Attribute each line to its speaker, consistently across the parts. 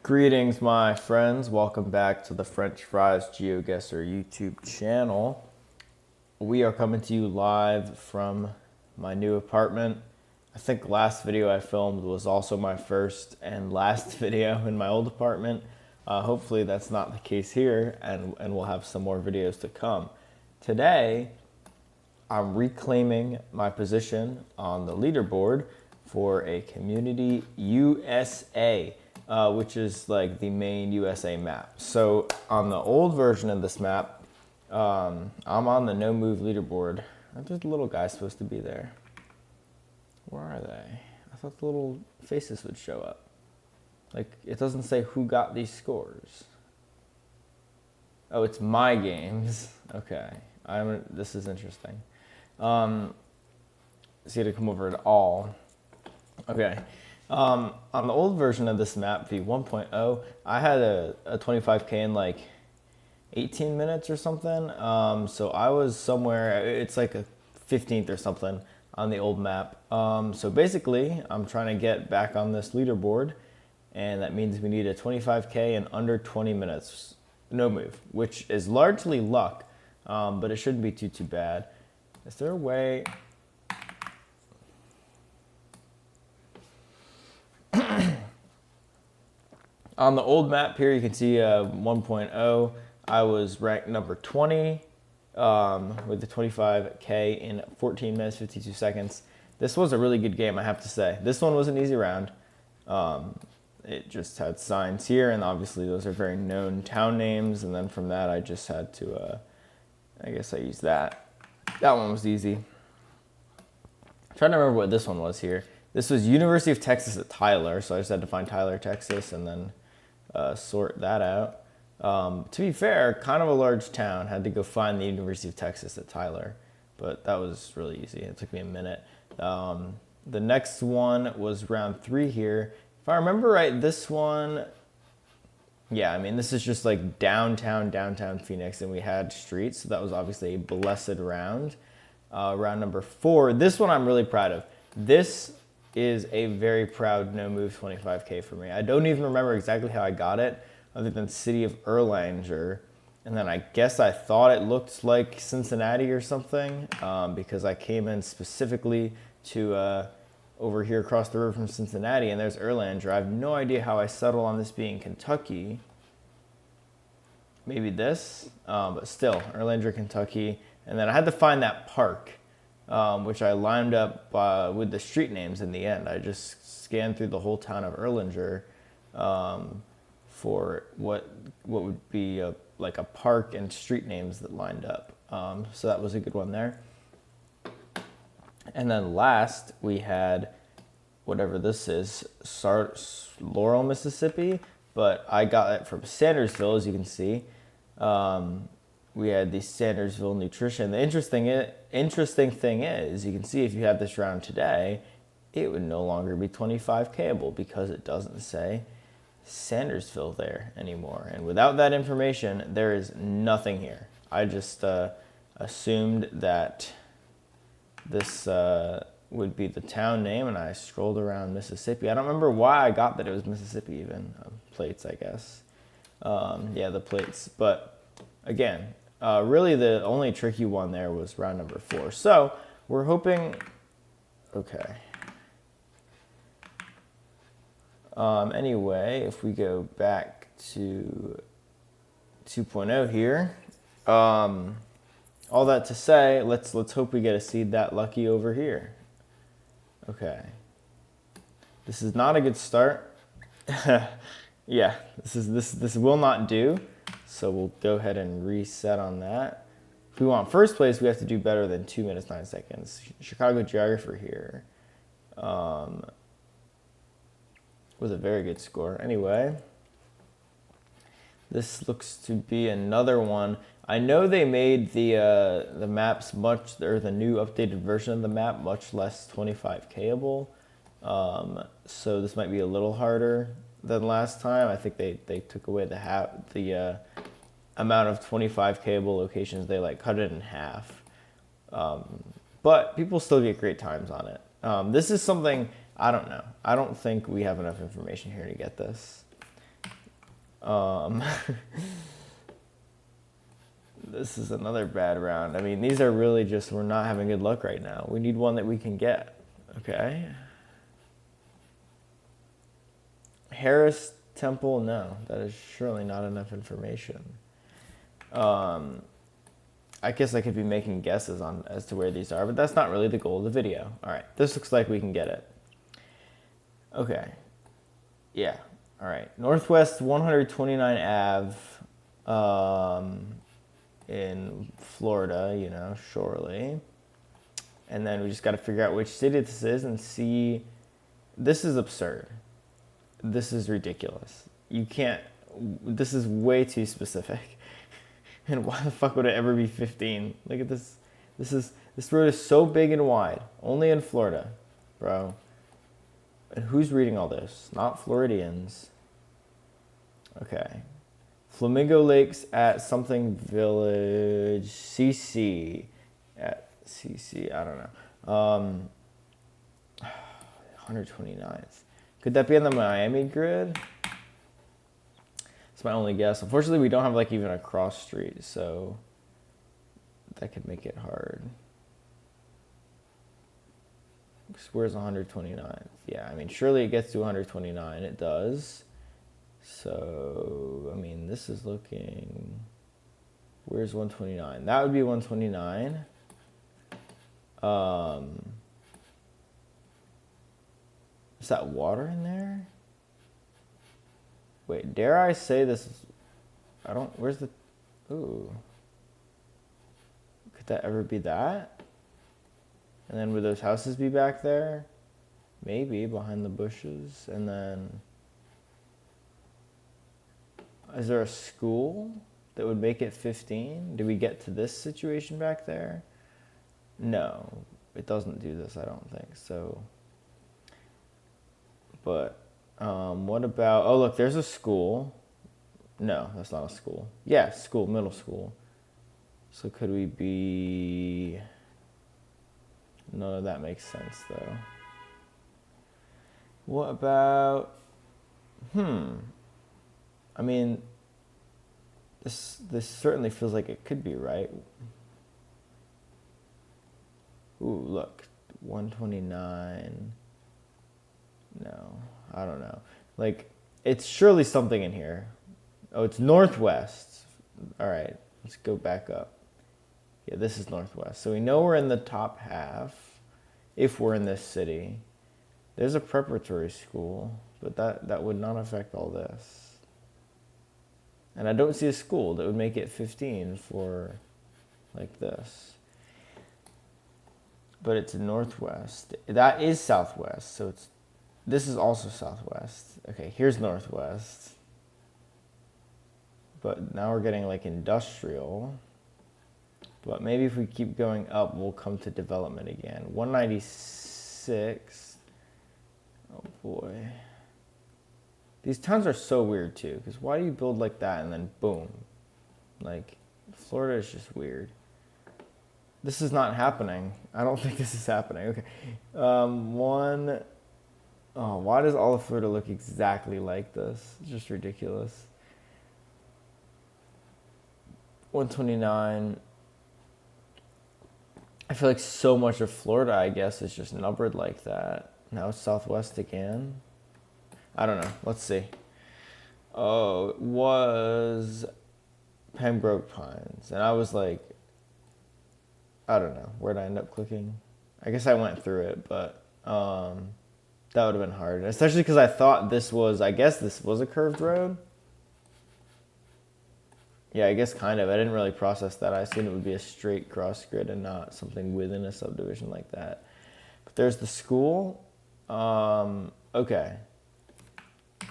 Speaker 1: Greetings, my friends. Welcome back to the French Fries GeoGuessr YouTube channel. We are coming to you live from my new apartment. I think last video I filmed was also my first and last video in my old apartment. Hopefully that's not the case here, and we'll have some more videos to come. Today, I'm reclaiming my position on the leaderboard for a Community USA. Which is like the main USA map. So on the old version of this map, I'm on the no move leaderboard. Aren't those little guys supposed to be there? Where are they? I thought the little faces would show up. Like, it doesn't say who got these scores. Oh, it's my games. Okay, this is interesting. So you had to come over at all. Okay. On the old version of this map, v1.0, I had a 25K in like 18 minutes or something. So I was somewhere, it's like a 15th or something on the old map. So basically, I'm trying to get back on this leaderboard, and that means we need a 25K in under 20 minutes, no move, which is largely luck, but it shouldn't be too bad. Is there a way? On the old map here, you can see 1.0, I was ranked number 20 with the 25K in 14 minutes, 52 seconds. This was a really good game, I have to say. This one was an easy round. It just had signs here, and obviously those are very known town names, and then from that I just had to, I guess I used that. That one was easy. I'm trying to remember what this one was here. This was University of Texas at Tyler, so I just had to find Tyler, Texas, and then sort that out. To be fair, kind of a large town. Had to go find the University of Texas at Tyler, but that was really easy. It took me a minute. The next one was round 3 here. If I remember right, this one, yeah, I mean, this is just like downtown Phoenix, and we had streets, so that was obviously a blessed round. Round number 4, this one I'm really proud of. This is a very proud no move 25K for me. I don't even remember exactly how I got it, other than City of Erlanger. And then I guess I thought it looked like Cincinnati or something, because I came in specifically to over here across the river from Cincinnati, and there's Erlanger. I have no idea how I settled on this being Kentucky. Maybe this, but still, Erlanger, Kentucky. And then I had to find that park, which I lined up with the street names in the end. I just scanned through the whole town of Erlanger for what would be like a park and street names that lined up. So that was a good one there. And then last, we had whatever this is, Laurel, Mississippi, but I got it from Sandersville, as you can see. We had the Sandersville Nutrition. The interesting thing is, you can see if you have this round today, it would no longer be 25Kable because it doesn't say Sandersville there anymore. And without that information, there is nothing here. I just assumed that this would be the town name, and I scrolled around Mississippi. I don't remember why I got that it was Mississippi even. Plates, I guess. Yeah, the plates. But again, really the only tricky one there was round number 4. So we're hoping, okay. Anyway, if we go back to 2.0 here, all that to say, let's hope we get a seed that lucky over here. Okay. This is not a good start. Yeah, this will not do. So we'll go ahead and reset on that. If we want first place, we have to do better than 2 minutes, 9 seconds. Chicago geographer here. With a very good score. Anyway, this looks to be another one. I know they made the maps much, or the new updated version of the map much less 25Kable. So this might be a little harder than last time. I think they took away the amount of 25 cable locations, they like cut it in half. But people still get great times on it. This is something, I don't know. I don't think we have enough information here to get this. This is another bad round. I mean, these are really just, we're not having good luck right now. We need one that we can get. Okay. Harris Temple, no. That is surely not enough information. I guess I could be making guesses on as to where these are, but that's not really the goal of the video. All right, this looks like we can get it. Okay. Yeah. All right. Northwest 129 Ave in Florida, you know, surely. And then we just got to figure out which city this is and see. This is absurd. This is ridiculous. You can't. This is way too specific. And why the fuck would it ever be 15? Look at this. This road is so big and wide. Only in Florida, bro. And who's reading all this? Not Floridians. Okay. Flamingo Lakes at something village. CC. At CC. I don't know. 129th. Could that be on the Miami grid? That's my only guess. Unfortunately, we don't have like even a cross street, so that could make it hard. Where's 129th? Yeah, I mean, surely it gets to 129. It does. So, I mean, this is looking... Where's 129? That would be 129. Is that water in there? Wait, dare I say this is... I don't... Where's the... Ooh. Could that ever be that? And then would those houses be back there? Maybe, behind the bushes. And then... Is there a school that would make it 15? Do we get to this situation back there? No. It doesn't do this, I don't think. So... But... what about... Oh, look, there's a school. No, that's not a school. Yeah, school, middle school. So could we be... None of that makes sense, though. What about... I mean, this certainly feels like it could be right. Ooh, look. 129... No, I don't know. Like, it's surely something in here. Oh, it's northwest. All right, let's go back up. Yeah, this is northwest. So we know we're in the top half if we're in this city. There's a preparatory school, but that would not affect all this. And I don't see a school that would make it 15 for like this. But it's northwest. That is southwest, so it's... This is also southwest. Okay, here's northwest. But now we're getting like industrial. But maybe if we keep going up, we'll come to development again. 196. Oh boy. These towns are so weird too, because why do you build like that and then boom? Like, Florida is just weird. This is not happening. I don't think this is happening. Okay. Oh, why does all of Florida look exactly like this? It's just ridiculous. 129. I feel like so much of Florida, I guess, is just numbered like that. Now it's southwest again. I don't know. Let's see. Oh, it was Pembroke Pines. And I was like, I don't know. Where'd I end up clicking? I guess I went through it, but... that would have been hard, especially because I thought this was, I guess this was a curved road. Yeah, I guess kind of. I didn't really process that. I assumed it would be a straight cross grid and not something within a subdivision like that. But there's the school. Okay.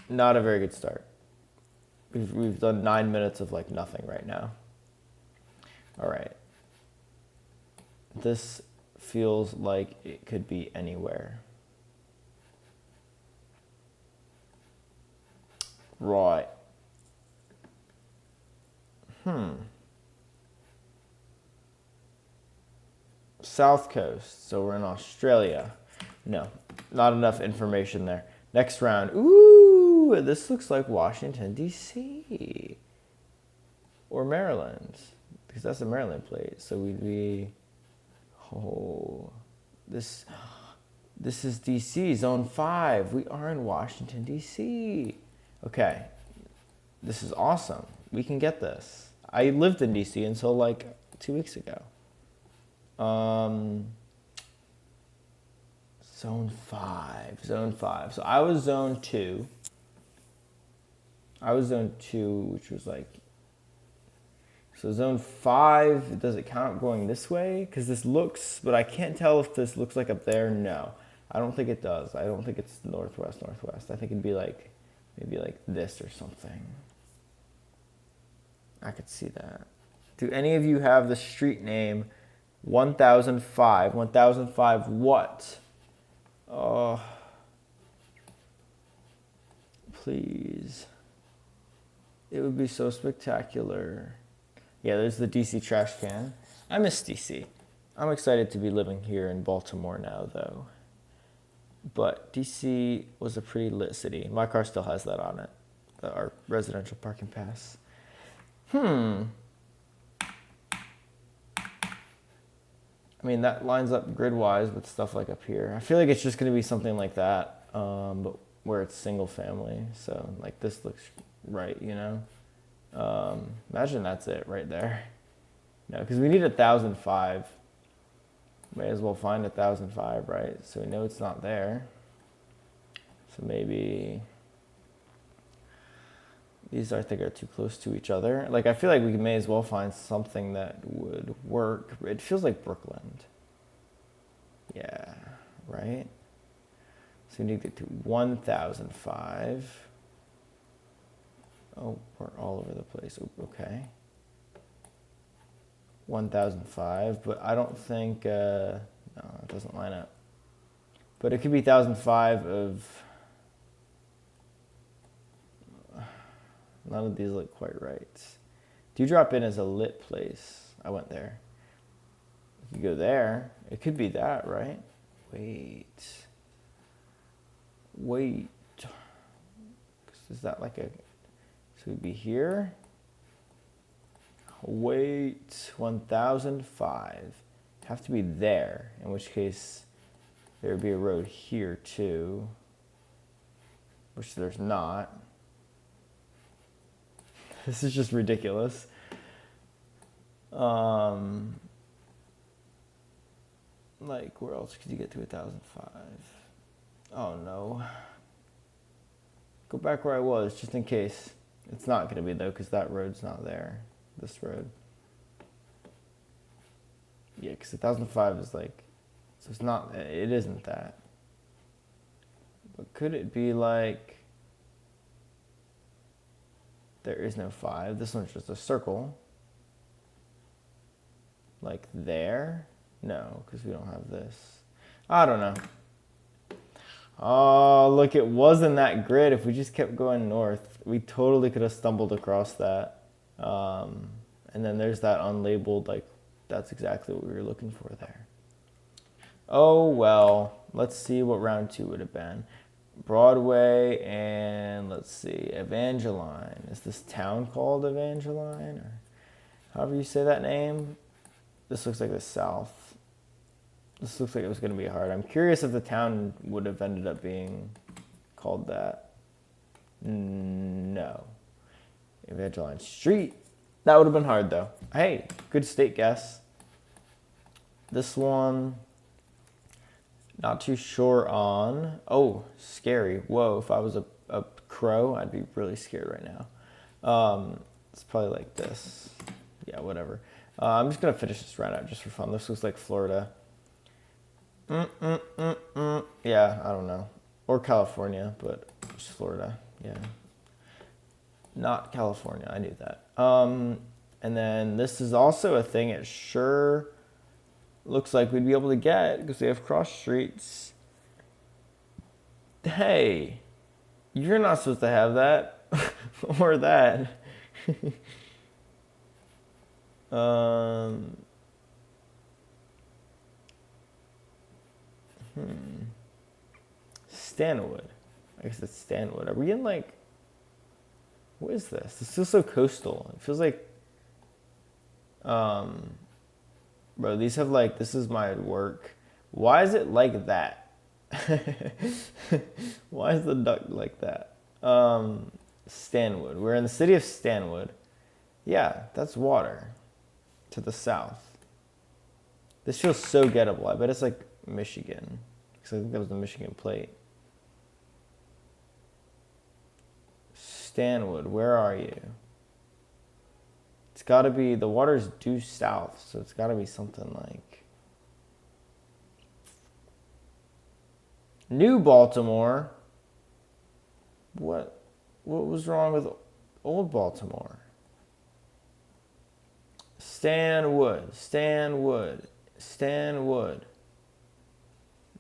Speaker 1: Not a very good start. We've done 9 minutes of like nothing right now. All right. This feels like it could be anywhere. Right. South Coast. So we're in Australia. No, not enough information there. Next round. Ooh, this looks like Washington, D.C. Or Maryland. Because that's a Maryland plate. So we'd be... Oh, this is D.C., Zone 5. We are in Washington, D.C. Okay. This is awesome. We can get this. I lived in D.C. until like 2 weeks ago. Zone 5. So I was Zone 2. Which was like... So Zone 5, does it count going this way? Because this looks... But I can't tell if this looks like up there. No. I don't think it does. I don't think it's northwest. I think it'd be like... Maybe like this or something. I could see that. Do any of you have the street name 1005? 1005 what? Oh. Please. It would be so spectacular. Yeah, there's the DC trash can. I miss DC. I'm excited to be living here in Baltimore now, though. But DC was a pretty lit city. My car still has that on it. Our residential parking pass. I mean, that lines up grid-wise with stuff like up here. I feel like it's just going to be something like that, but where it's single family. So, like, this looks right, you know? Imagine that's it right there. No, because we need 1005. May as well find 1005, right? So we know it's not there. So maybe these I think are too close to each other. Like, I feel like we may as well find something that would work. It feels like Brooklyn. Yeah, right? So we need to get to 1005. Oh, we're all over the place. Okay. 1005, but I don't think, no, it doesn't line up. But it could be 1005 of, none of these look quite right. Dewdrop Inn is a lit place. I went there. If you go there, it could be that, right? Wait. Is that like a, so we'd be here. Wait, 1005. Have to be there, in which case there would be a road here too, which there's not. This is just ridiculous. Like, where else could you get to 1005? Oh no. Go back where I was, just in case. It's not going to be though, because that road's not there. This road. Yeah, because 1005 is like, so it's not, it isn't that. But could it be like, there is no 5. This one's just a circle. Like there? No, because we don't have this. I don't know. Oh, look, it wasn't that grid. If we just kept going north, we totally could have stumbled across that. And then there's that unlabeled, like, that's exactly what we were looking for there. Oh, well, let's see what round 2 would have been. Broadway and, let's see, Evangeline. Is this town called Evangeline? Or however you say that name? This looks like the South. This looks like it was going to be hard. I'm curious if the town would have ended up being called that. No. Evangeline Street. That would have been hard, though. Hey, good state guess. This one, not too sure on. Oh, scary. Whoa, if I was a crow, I'd be really scared right now. It's probably like this. Yeah, whatever. I'm just going to finish this round out just for fun. This looks like Florida. Yeah, I don't know. Or California, but just Florida. Yeah. Not California, I knew that. And then this is also a thing it sure looks like we'd be able to get because we have cross streets. Hey, you're not supposed to have that or that. Um, Stanwood. I guess it's Stanwood. Are we in like, what is this? This feels so coastal. It feels like, bro, these have like, this is my work. Why is it like that? Why is the duck like that? Stanwood. We're in the city of Stanwood. Yeah, that's water to the south. This feels so gettable. I bet it's like Michigan, because I think that was the Michigan plate. Stanwood, where are you? It's got to be, the water's due south, so it's got to be something like New Baltimore. What was wrong with Old Baltimore? Stanwood.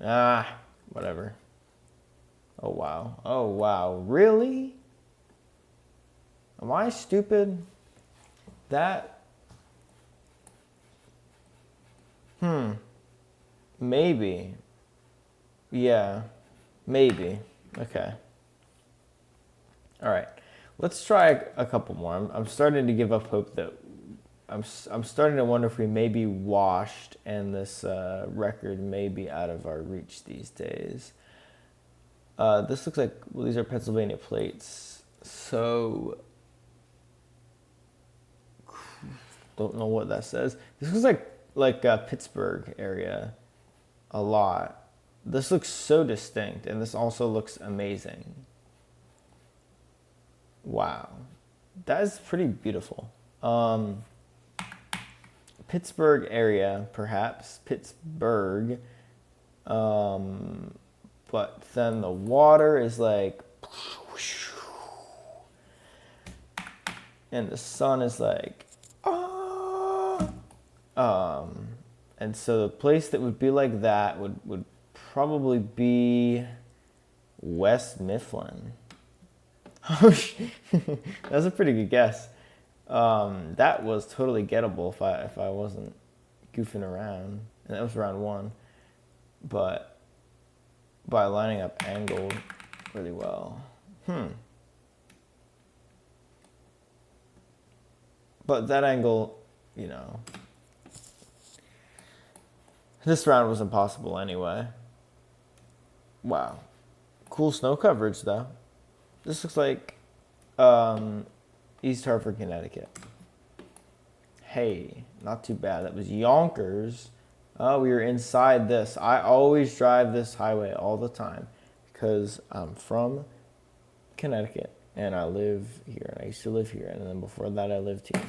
Speaker 1: Ah, whatever. Oh, wow. Really? Am I stupid? That... Maybe. Yeah, maybe. Okay. All right. Let's try a couple more. I'm starting to give up hope that... I'm starting to wonder if we may be washed and this record may be out of our reach these days. This looks like, well, these are Pennsylvania plates. So, don't know what that says. This looks like Pittsburgh area a lot. This looks so distinct, and this also looks amazing. Wow. That is pretty beautiful. Pittsburgh area, perhaps. Pittsburgh. But then the water is like... And the sun is like... And so the place that would be like that would probably be West Mifflin. That's a pretty good guess. That was totally gettable if I wasn't goofing around. And that was round one. But by lining up angled really well. But that angle, you know, this round was impossible anyway. Wow. Cool snow coverage, though. This looks like East Hartford, Connecticut. Hey, not too bad. That was Yonkers. Oh, we were inside this. I always drive this highway all the time because I'm from Connecticut and I live here. And I used to live here, and then before that I lived here.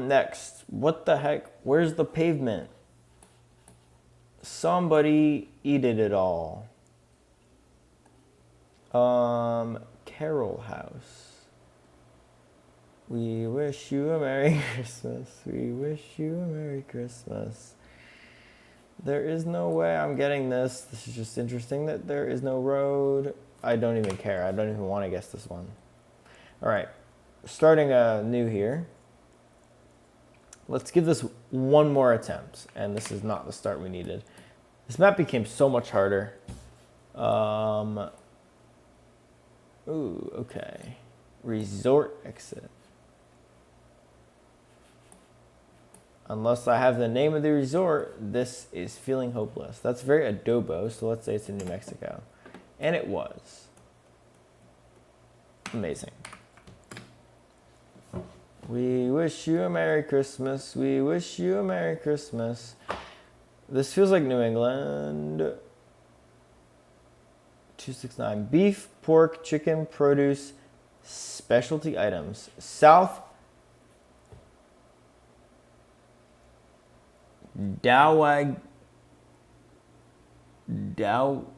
Speaker 1: Next. What the heck? Where's the pavement? Somebody eated it all. Carol House. We wish you a Merry Christmas. We wish you a Merry Christmas. There is no way I'm getting this. This is just interesting that there is no road. I don't even care. I don't even want to guess this one. All right. Starting new here. Let's give this one more attempt. And this is not the start we needed. This map became so much harder. Ooh, okay. Resort exit. Unless I have the name of the resort, this is feeling hopeless. That's very adobo, so let's say it's in New Mexico. And it was. Amazing. We wish you a Merry Christmas. We wish you a Merry Christmas. This feels like New England. 269. Beef, pork, chicken, produce, specialty items. South Dowag Dawogiak.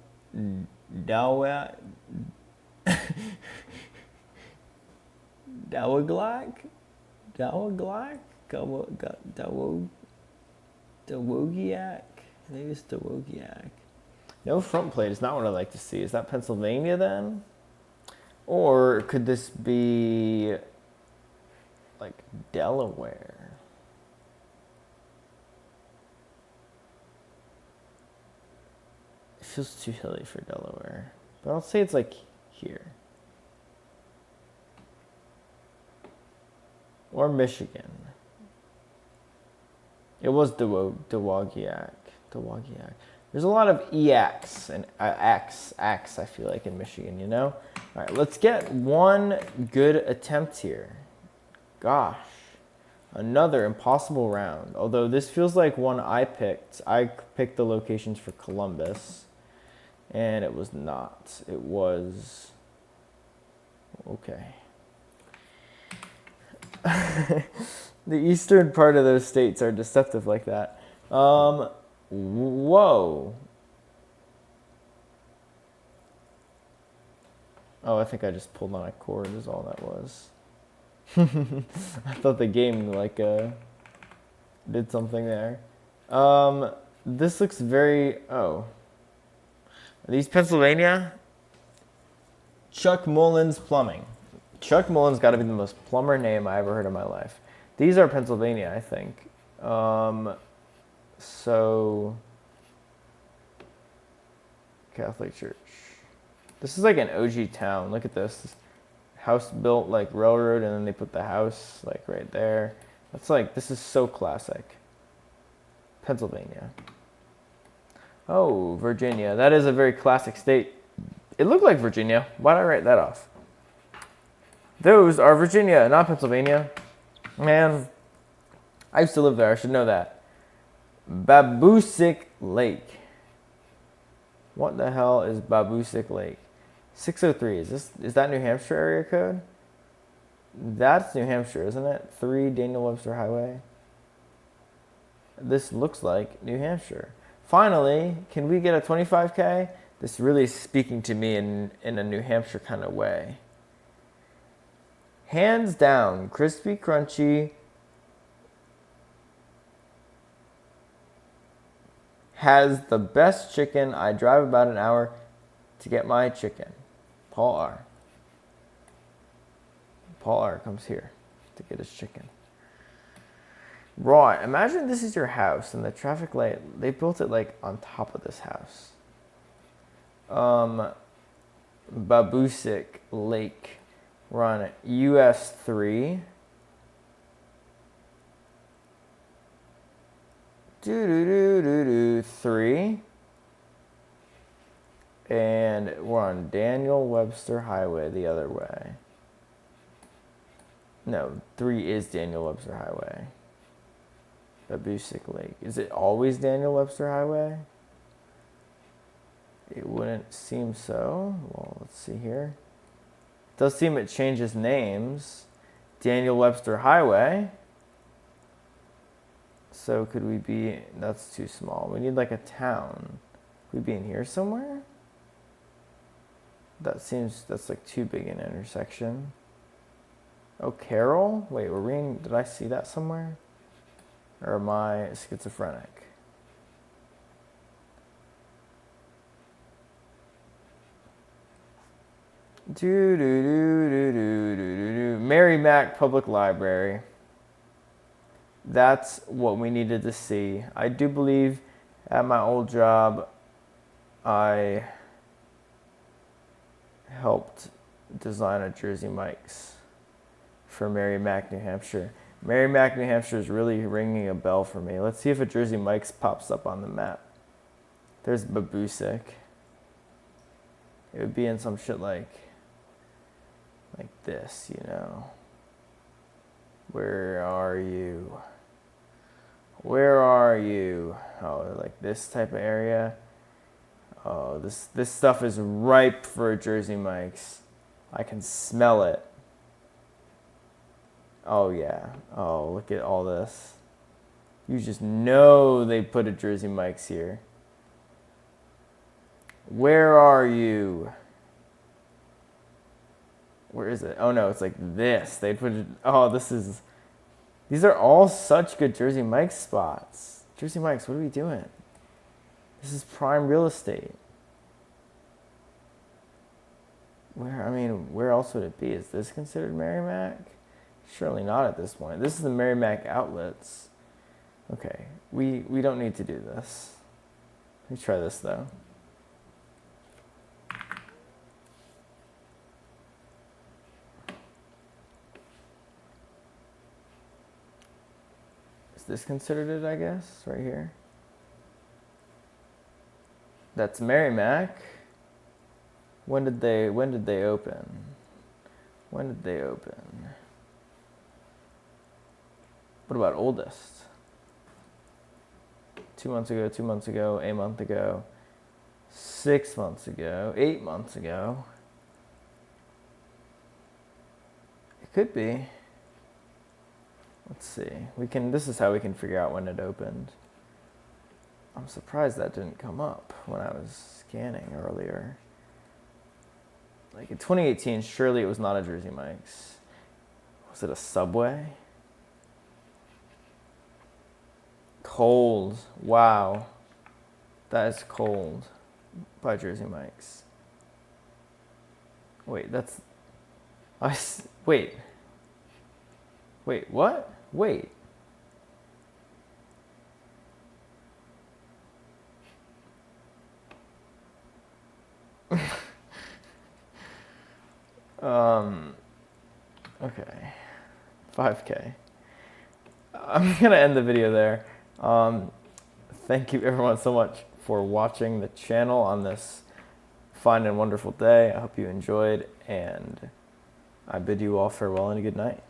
Speaker 1: Maybe it's Dawogiak. No front plate is not what I like to see. Is that Pennsylvania then? Or could this be like Delaware? feels too hilly for Delaware. But I'll say it's like here. Or Michigan. It was Dowagiac. There's a lot of EX and X, I feel like, in Michigan, you know? All right, let's get one good attempt here. Gosh. Another impossible round. Although this feels like one I picked. I picked the locations for Columbus. And it was not. It was... Okay. The eastern part of those states are deceptive like that. Whoa. Oh, I think I just pulled on a cord is all that was. I thought the game did something there. This looks very... Oh. Are these Pennsylvania? Chuck Mullins Plumbing. Chuck Mullins got to be the most plumber name I ever heard in my life. These are Pennsylvania, I think. So... Catholic Church. This is like an OG town. Look at this. House built like railroad, and then they put the house like right there. That's like, this is so classic. Pennsylvania. Oh, Virginia. That is a very classic state. It looked like Virginia. Why did I write that off? Those are Virginia, not Pennsylvania. Man, I used to live there. I should know that. Babusick Lake. What the hell is Babusick Lake? 603. Is that New Hampshire area code? That's New Hampshire, isn't it? 3 Daniel Webster Highway. This looks like New Hampshire. Finally, can we get a 25K? This really is speaking to me in a New Hampshire kind of way. Hands down, crispy, crunchy. Has the best chicken. I drive about an hour to get my chicken. Paul R. Paul R. comes here to get his chicken. Right, imagine this is your house and the traffic light, they built it like on top of this house. Babusick Lake. We're on US 3. Do 3. And we're on Daniel Webster Highway the other way. No, 3 is Daniel Webster Highway. Babusick Lake. Is it always Daniel Webster Highway? It wouldn't seem so. Well, let's see here. It does seem it changes names. Daniel Webster Highway. So could we be... That's too small. We need like a town. Could we be in here somewhere? That's like too big an intersection. Oh, Carroll? Wait, did I see that somewhere? Or am I schizophrenic? Mary Mac Public Library. That's what we needed to see. I do believe at my old job, I helped design a Jersey Mike's for Mary Mac, New Hampshire. Mary Mac, New Hampshire is really ringing a bell for me. Let's see if a Jersey Mike's pops up on the map. There's Babusick. It would be in some shit like this, you know. Where are you? Where are you? Oh, like this type of area. Oh, this stuff is ripe for a Jersey Mike's. I can smell it. Oh, yeah. Oh, look at all this. You just know they put a Jersey Mike's here. Where are you? Where is it? Oh, no, it's like this. They put it... Oh, these are all such good Jersey Mike's spots. Jersey Mike's, what are we doing? This is prime real estate. Where else would it be? Is this considered Merrimack? Surely not at this point. This is the Merrimack Outlets. Okay, we don't need to do this. Let me try this though. Is this considered it, I guess, right here? That's Merrimack. When did they open? When did they open? What about oldest? 2 months ago, a month ago, 6 months ago, 8 months ago. It could be. Let's see. This is how we can figure out when it opened. I'm surprised that didn't come up when I was scanning earlier. Like in 2018, surely it was not a Jersey Mike's. Was it a Subway? Cold. Wow. That is cold by Jersey Mike's. Wait, that's... Wait. Wait, what? Wait. Okay. 5K. I'm gonna end the video there. Thank you everyone so much for watching the channel on this fine and wonderful day. I hope you enjoyed, and I bid you all farewell and a good night.